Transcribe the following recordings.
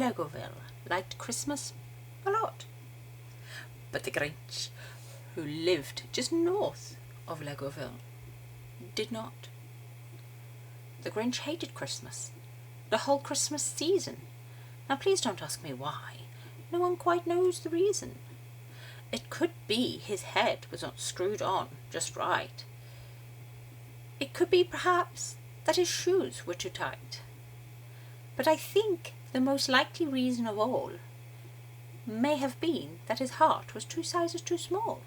Legoville liked Christmas a lot. But the Grinch, who lived just north of Legoville, did not. The Grinch hated Christmas, the whole Christmas season. Now please don't ask me why. No one quite knows the reason. It could be his head was not screwed on just right. It could be perhaps that his shoes were too tight. But I think the most likely reason of all may have been that his heart was 2 sizes too small.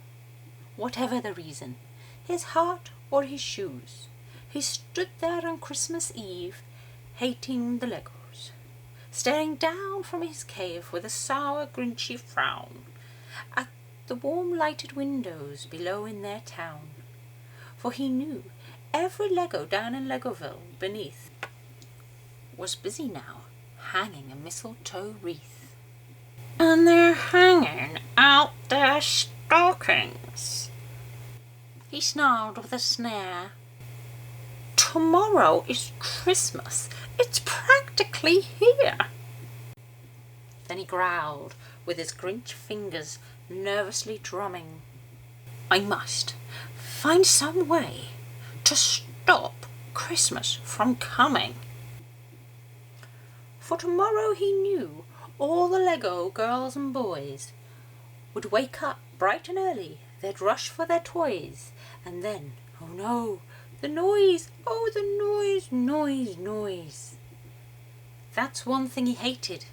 Whatever the reason, his heart or his shoes, he stood there on Christmas Eve, hating the Legos, staring down from his cave with a sour, grinchy frown at the warm lighted windows below in their town. For he knew every Lego down in Legoville beneath was busy now, hanging a mistletoe wreath. And they're hanging out their stockings, he snarled with a snare. Tomorrow is Christmas. It's practically here. Then he growled, with his Grinch fingers nervously drumming. I must find some way to stop Christmas from coming. For tomorrow he knew all the Lego girls and boys would wake up bright and early. They'd rush for their toys, and then, oh no, the noise, oh the noise, noise, noise. That's one thing he hated,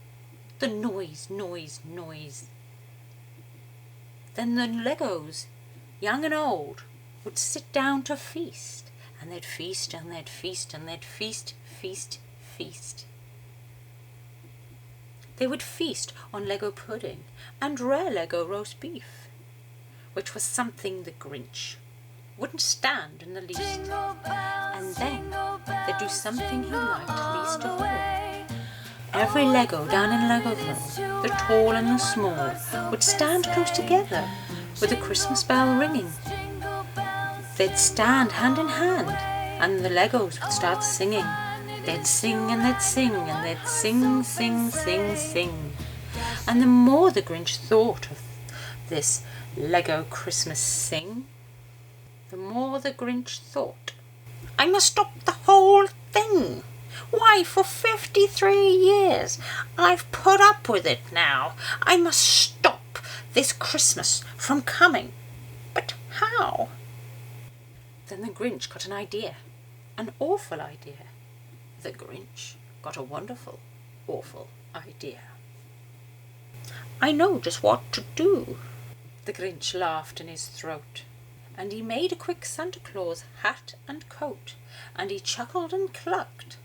the noise, noise, noise. Then the Legos, young and old, would sit down to feast, and they'd feast, and they'd feast, and they'd feast, feast, feast. They would feast on Lego pudding and rare Lego roast beef, which was something the Grinch wouldn't stand in the least. And then they'd do something he liked least of all. Every Lego down in Legoville, the tall and the small, would stand close together with the Christmas bell ringing. They'd stand hand in hand, and the Legos would start singing. They'd sing and they'd sing and they'd sing, sing, sing, sing. And the more the Grinch thought of this Lego Christmas sing, the more the Grinch thought, I must stop the whole thing. Why, for 53 years I've put up with it now. I must stop this Christmas from coming. But how? Then the Grinch got an idea, an awful idea. The Grinch got a wonderful, awful idea. I know just what to do. The Grinch laughed in his throat, and he made a quick Santa Claus hat and coat, and he chuckled and clucked.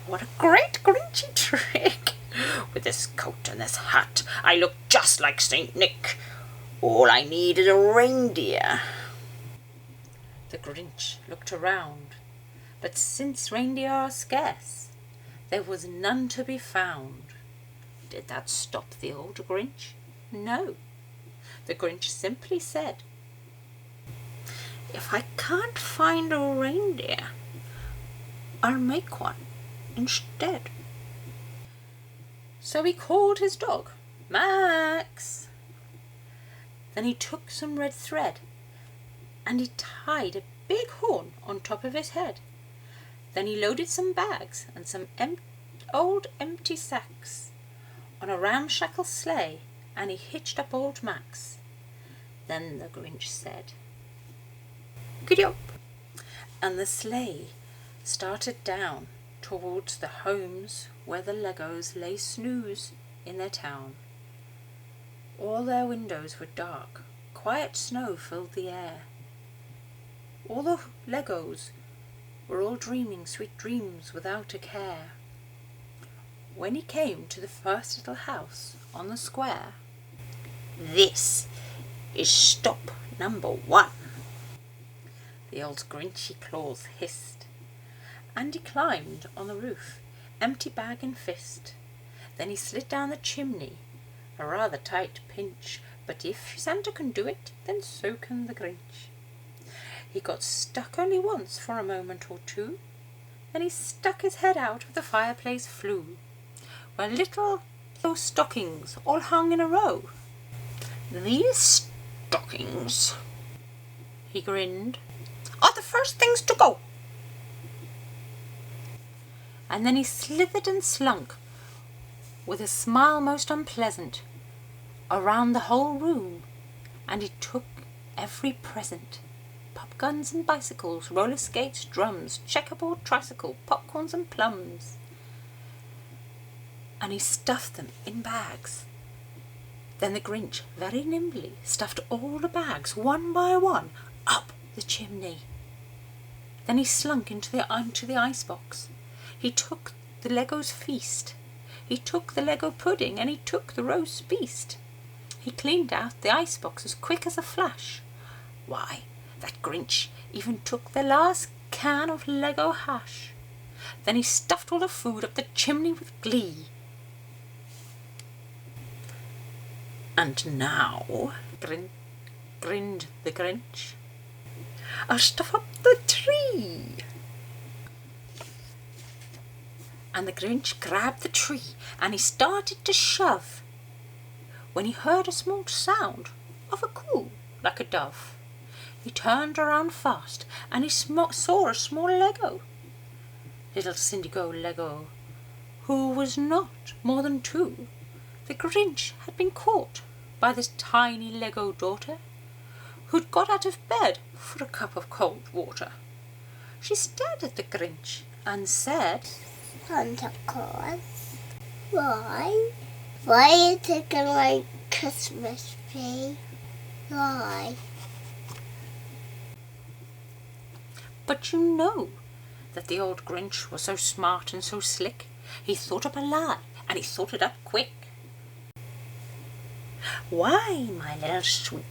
What a great Grinchy trick! With this coat and this hat, I look just like Saint Nick. All I need is a reindeer. The Grinch looked around, but since reindeer are scarce, there was none to be found. Did that stop the old Grinch? No. The Grinch simply said, if I can't find a reindeer, I'll make one instead. So he called his dog, Max. Then he took some red thread and he tied a big horn on top of his head. Then he loaded some bags and some old empty sacks on a ramshackle sleigh, and he hitched up old Max. Then the Grinch said, Giddy up! And the sleigh started down towards the homes where the Legos lay snooze in their town. All their windows were dark, quiet snow filled the air. All the Legos were all dreaming sweet dreams without a care. When he came to the first little house on the square, this is stop number 1. The old Grinchy claws hissed, and he climbed on the roof, empty bag in fist. Then he slid down the chimney, a rather tight pinch, but if Santa can do it, then so can the Grinch. He got stuck only once for a moment or two, then he stuck his head out of the fireplace flue. were little stockings all hung in a row. "These stockings," he grinned, "are the first things to go." And then he slithered and slunk, with a smile most unpleasant, around the whole room, and he took every present: pop guns and bicycles, roller skates, drums, checkerboard, tricycle, popcorns and plums, and he stuffed them in bags. Then the Grinch very nimbly stuffed all the bags, one by one, up the chimney. Then he slunk into the icebox. He took the Lego's feast. He took the Lego pudding, and he took the roast beast. He cleaned out the icebox as quick as a flash. Why, that Grinch even took the last can of Lego hash. Then he stuffed all the food up the chimney with glee. "And now," grinned the Grinch, "I'll stuff up the tree." And the Grinch grabbed the tree and he started to shove, when he heard a small sound of a coo like a dove. He turned around fast and he saw a small Lego, little Cindy-Go Lego, who was not more than 2. The Grinch had been caught by this tiny Lego daughter, who'd got out of bed for a cup of cold water. She stared at the Grinch and said, "Santa Claus, why? Why are you taking my Christmas tree? Why?" But you know that the old Grinch was so smart and so slick, he thought up a lie, and he thought it up quick. "Why, my little sweet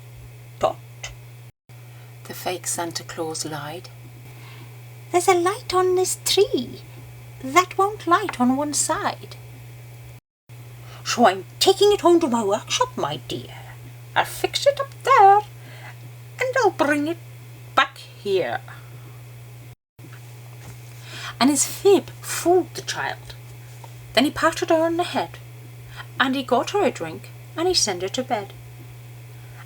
tot," the fake Santa Claus lied, "there's a light on this tree that won't light on one side. So I'm taking it home to my workshop, my dear. I'll fix it up there, and I'll bring it back here." And his fib fooled the child. Then he patted her on the head, and he got her a drink, and he sent her to bed.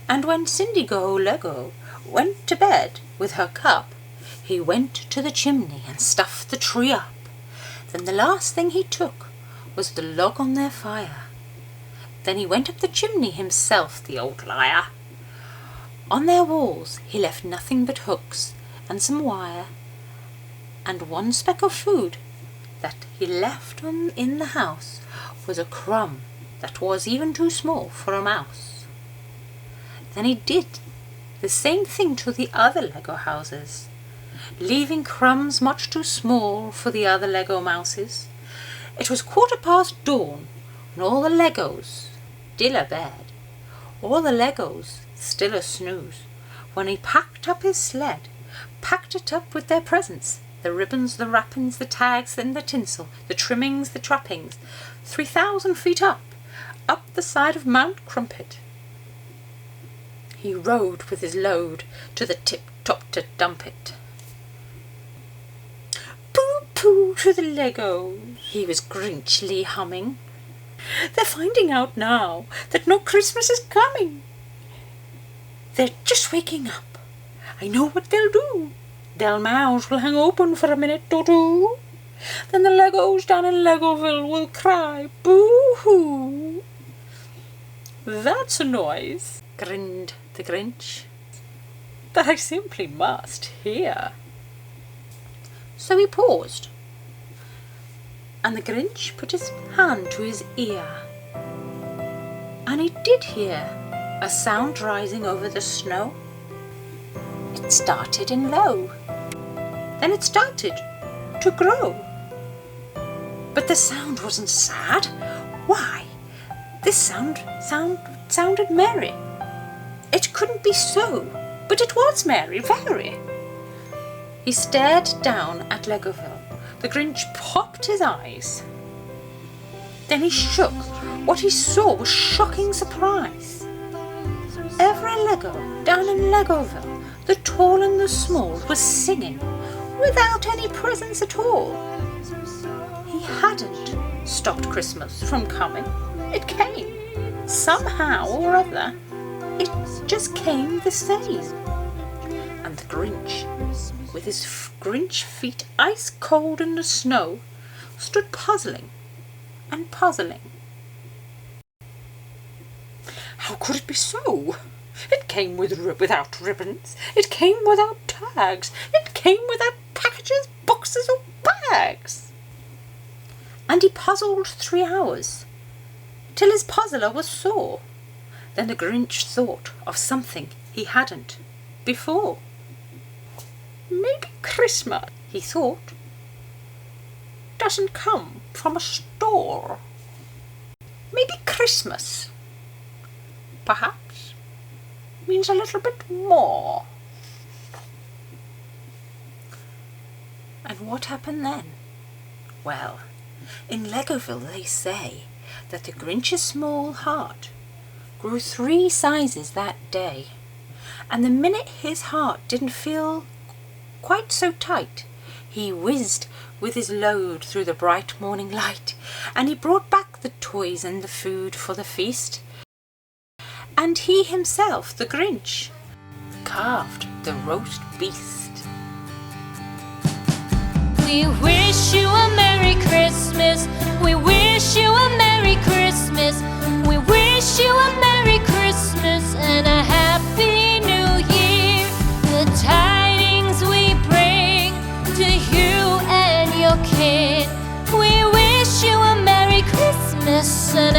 And when Cindy-Go Lego went to bed with her cup, he went to the chimney and stuffed the tree up. Then the last thing he took was the log on their fire. Then he went up the chimney himself, the old liar. On their walls he left nothing but hooks and some wire, and one speck of food that he left in the house was a crumb that was even too small for a mouse. Then he did the same thing to the other Lego houses, leaving crumbs much too small for the other Lego mouses. It was 15:15 dawn, and all the Legos still a bed, all the Legos still a snooze, when he packed up his sled, packed it up with their presents, the ribbons, the wrappings, the tags, and the tinsel, the trimmings, the trappings, 3,000 feet up the side of Mount Crumpet. He rode with his load to the tip-top to dump it. "Pooh-pooh to the Legos," he was Grinchly humming. "They're finding out now that no Christmas is coming. They're just waking up. I know what they'll do. Their mouths will hang open for a minute or two. Then the Legos down in Legoville will cry, boo-hoo." "That's a noise," grinned the Grinch, "that I simply must hear." So he paused, and the Grinch put his hand to his ear, and he did hear a sound rising over the snow. It started in low, then it started to grow. But the sound wasn't sad. Why, this sounded merry. It couldn't be so, but it was merry, very. He stared down at Legoville. The Grinch popped his eyes. Then he shook. What he saw was shocking surprise. Every Lego down in Legoville, the tall and the small, was singing without any presents at all. He hadn't stopped Christmas from coming. It came. Somehow or other, it just came the same. And the Grinch, with his Grinch feet ice cold in the snow, stood puzzling and puzzling. How could it be so? It came without ribbons. It came without tags. It came without packages, boxes or bags. And he puzzled 3 hours, till his puzzler was sore. Then the Grinch thought of something he hadn't before. Maybe Christmas, he thought, doesn't come from a store. Maybe Christmas, perhaps, means a little bit more. And what happened then? Well, in Legoville they say that the Grinch's small heart grew 3 sizes that day, and the minute his heart didn't feel quite so tight, he whizzed with his load through the bright morning light, and he brought back the toys and the food for the feast. And he himself, the Grinch, carved the roast beast. We wish you a Merry Christmas. We wish you a Merry Christmas. We wish you a Merry Christmas and a Happy New Year. The tidings we bring to you and your kin. We wish you a Merry Christmas and